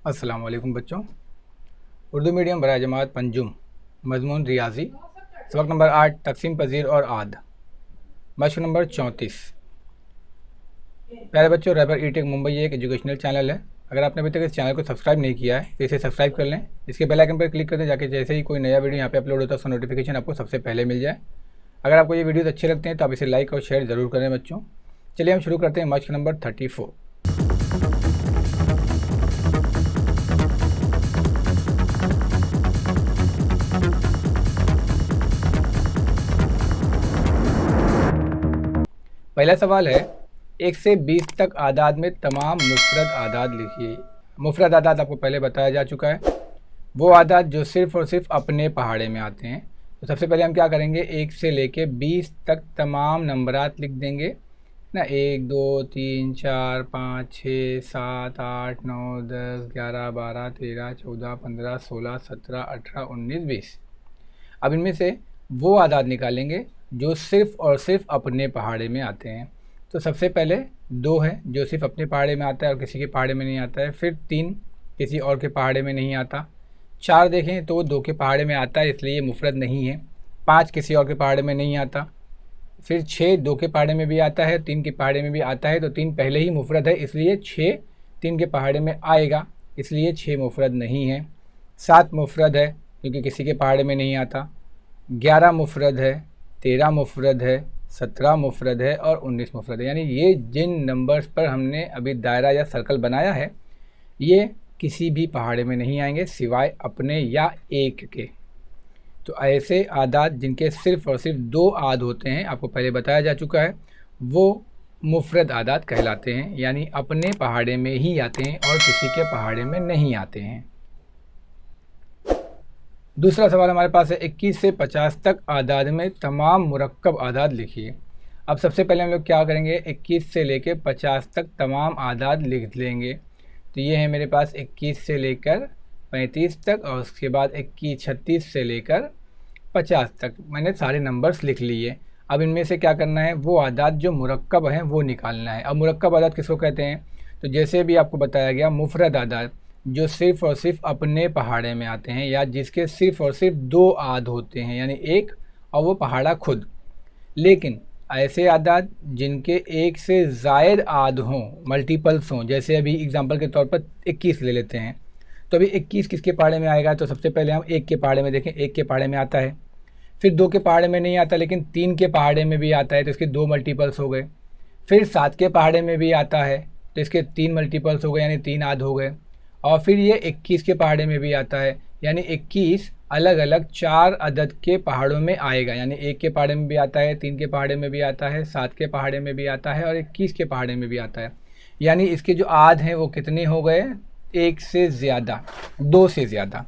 अस्सलाम वालेकुम बच्चों। उर्दू मीडियम बराए जमात पंजुम मजमून रियाजी सबक नंबर 8 तकसीम पजीर और आद मशक नंबर 34। प्यारे बच्चों, रैबर ई टेक मुंबई एक एजुकेशनल चैनल है। अगर आपने अभी तक इस चैनल को सब्सक्राइब नहीं किया है तो इसे सब्सक्राइब कर लें। इसके बेल आइकन पर क्लिक कर दें, जाके जैसे ही कोई नया वीडियो यहाँ पे अपलोड होता है उसका नोटिफिकेशन आपको सबसे पहले मिल जाए। अगर आपको ये वीडियोस अच्छे लगते हैं तो आप इसे लाइक और शेयर ज़रूर करें बच्चों। चलिए हम शुरू करते हैं मशक नंबर 34। पहला सवाल है, 1 से 20 तक आदाद में तमाम मुफरद आदाद लिखिए। मुफरद आदाद आपको पहले बताया जा चुका है, वो आदाद जो सिर्फ़ और सिर्फ अपने पहाड़े में आते हैं। तो सबसे पहले हम क्या करेंगे, 1 से लेके 20 तक तमाम नंबरात लिख देंगे ना। 1 2 3 4 5 6 7 8 9 10 11 12 13 14 15 16 17 18 19 20। अब इनमें से वो आदाद निकालेंगे जो सिर्फ़ और सिर्फ अपने पहाड़े में आते हैं। तो सबसे पहले 2 है जो सिर्फ अपने पहाड़े में आता है और किसी के पहाड़े में नहीं आता है। फिर 3 किसी और के पहाड़े में नहीं आता। 4 देखें तो 2 के पहाड़े में आता है, इसलिए मुफरद नहीं है। 5 किसी और के पहाड़े में नहीं आता। फिर 6 2 के पहाड़े में भी आता है, 3 के पहाड़े में भी आता है। तो 3 पहले ही मुफरद है, इसलिए 6 3 के पहाड़े में आएगा, इसलिए 6 मुफरद नहीं है। 7 मुफरद है क्योंकि किसी के पहाड़े में नहीं आता। 11 मुफरद है, 13 मुफरद है, 17 मुफरद है और 19 मुफरद है। यानी ये जिन नंबर्स पर हमने अभी दायरा या सर्कल बनाया है ये किसी भी पहाड़े में नहीं आएंगे सिवाय अपने या एक के। तो ऐसे आदाद जिनके सिर्फ़ और सिर्फ 2 आद होते हैं, आपको पहले बताया जा चुका है, वो मुफरद आदाद कहलाते हैं। यानी अपने पहाड़े में ही आते हैं और किसी के पहाड़े में नहीं आते हैं। दूसरा सवाल हमारे पास है, 21 से 50 तक आदाद में तमाम मुरक्कब आदाद लिखिए। अब सबसे पहले हम लोग क्या करेंगे, 21 से लेकर 50 तक तमाम आदाद लिख लेंगे। तो ये है मेरे पास 21 से लेकर 35 तक और उसके बाद 36 से लेकर 50 तक मैंने सारे नंबर्स लिख लिए। अब इनमें से क्या करना है, वो आदाद जो मुरक्कब हैं वो निकालना है। अब मुरक्कब आदाद किसको कहते हैं, तो जैसे भी आपको बताया गया, मुफरद आदाद जो सिर्फ़ और सिर्फ अपने पहाड़े में आते हैं या जिसके सिर्फ़ और सिर्फ 2 आद होते हैं, यानी एक और वो पहाड़ा खुद। लेकिन ऐसे आदाद जिनके एक से ज़ायद आद हों, मल्टीपल्स हों, जैसे अभी एग्जांपल के तौर पर 21 ले लेते हैं। तो अभी 21 किसके पहाड़े में आएगा, तो सबसे पहले हम 1 के पहाड़े में देखें। 1 के पहाड़े में आता है, फिर 2 के पहाड़े में नहीं आता लेकिन 3 के पहाड़े में भी आता है, तो इसके 2 मल्टीपल्स हो गए। फिर 7 के पहाड़े में भी आता है तो इसके 3 मल्टीपल्स हो गए, यानी 3 आद हो गए। और फिर ये 21 के पहाड़े में भी आता है, यानी 21 अलग अलग 4 अदद के पहाड़ों में आएगा। यानी 1 के पहाड़े में भी आता है, 3 के पहाड़े में भी आता है, 7 के पहाड़े में भी आता है और 21 के पहाड़े में भी आता है। यानी इसके जो आद हैं वो कितने हो गए, 1 से ज़्यादा, 2 से ज़्यादा।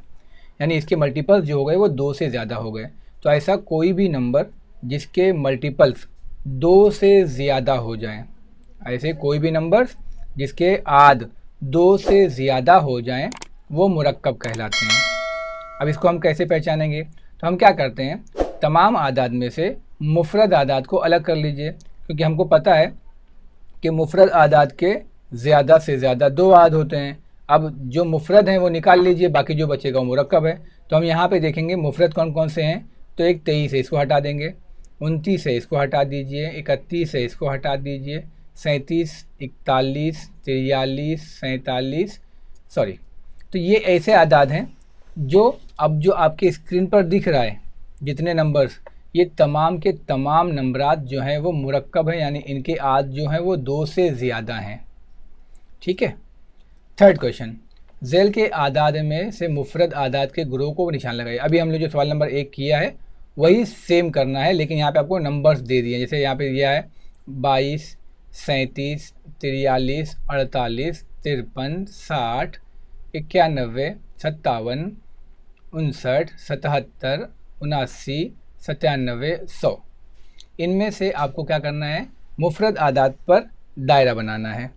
यानी इसके मल्टीपल्स जो हो गए वो 2 से ज़्यादा हो गए। तो ऐसा कोई भी नंबर जिसके मल्टीपल्स 2 से ज़्यादा हो जाएं, ऐसे कोई भी नंबर्स जिसके आद 2 से ज़्यादा हो जाएं वो मुरक्कब कहलाते हैं। अब इसको हम कैसे पहचानेंगे, तो हम क्या करते हैं, तमाम आदाद में से मुफरद आदाद को अलग कर लीजिए, क्योंकि हमको पता है कि मुफरद आदाद के ज़्यादा से ज़्यादा 2 आद होते हैं। अब जो मुफरद हैं वो निकाल लीजिए, बाकी जो बचेगा वो मुरक्कब है। तो हम यहाँ पे देखेंगे मुफरद कौन कौन से हैं। तो एक 23 है, इसको हटा देंगे। 29 है, इसको हटा दीजिए। 31 है, इसको हटा दीजिए। 37 41 43 47 सॉरी। तो ये ऐसे आदाद हैं जो अब जो आपके स्क्रीन पर दिख रहा है, जितने नंबर्स, ये तमाम के तमाम नंबरात जो हैं वो मुरक्कब हैं, यानी इनके आद जो हैं वो 2 से ज़्यादा हैं। ठीक है। थर्ड क्वेश्चन, झेल के आदाद में से मुफरद आदाद के ग्रोह को निशान लगाइए। अभी हमने जो सवाल नंबर 1 किया है वही सेम करना है, लेकिन यहाँ पे आपको नंबर्स दे दिए। जैसे यहाँ पे दिया है 22 37 43 48 53 60 91 57 59 77 79 97 100। इनमें से आपको क्या करना है, मुफरद आदाद पर दायरा बनाना है।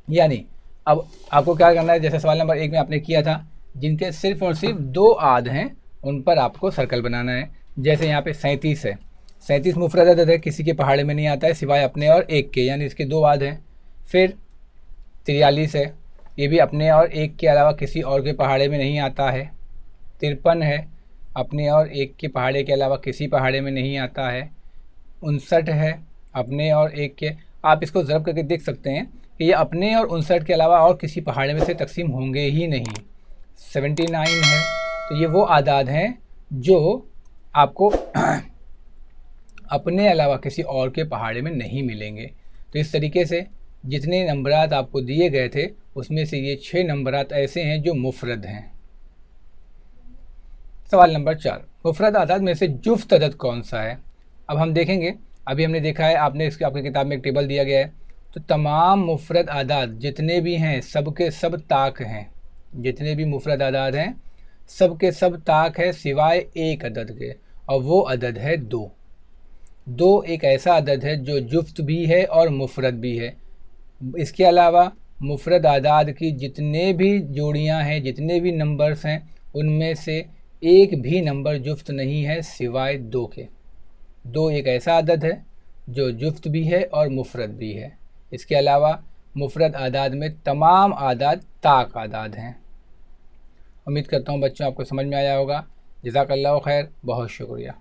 यानी अब आपको क्या करना है, जैसे सवाल नंबर 1 में आपने किया था, जिनके सिर्फ़ और सिर्फ 2 आद हैं उन पर आपको सर्कल बनाना है। जैसे यहाँ पे 37 है, 37 मुफरद अदद है, किसी के पहाड़े में नहीं आता है सिवाय अपने और एक के, यानी इसके 2 आद हैं। फिर 43 है, ये भी अपने और एक के अलावा किसी और के पहाड़े में नहीं आता है। 53 है, अपने और एक के पहाड़े के अलावा किसी पहाड़े में नहीं आता है। 59 है, अपने और एक के, आप इसको ज़रब करके देख सकते हैं कि ये अपने और 59 के अलावा और किसी पहाड़े में से तकसीम होंगे ही नहीं। 79 है, तो ये वो आदाद हैं जो आपको अपने अलावा किसी और के पहाड़े में नहीं मिलेंगे। तो इस तरीके से जितने नंबरात आपको दिए गए थे उसमें से ये 6 नंबरात ऐसे हैं जो मुफरद हैं। सवाल नंबर 4, मुफरद आदाद में से जुफ्त अदद कौन सा है? अब हम देखेंगे, अभी हमने देखा है, आपकी किताब में एक टेबल दिया गया है, तो तमाम मुफरद आदाद जितने भी हैं सब के सब ताक हैं। जितने भी मुफरद आदाद हैं सब के सब ताक है सिवाय एक अदद के, और वो अदद है 2। 2 एक ऐसा अदद है जो जुफ्त भी है और मुफरद भी है। इसके अलावा मुफरद आदाद की जितने भी जोड़ियां हैं, जितने भी नंबर्स हैं, उनमें से एक भी नंबर जुफ्त नहीं है सिवाय 2 के। 2 एक ऐसा अदद है जो जुफ्त भी है और मुफरद भी है। इसके अलावा मुफरद आदाद में तमाम आदाद ताक आदाद हैं। उम्मीद करता हूँ बच्चों आपको समझ में आया होगा। जज़ाकल्लाहु खैर, बहुत शुक्रिया।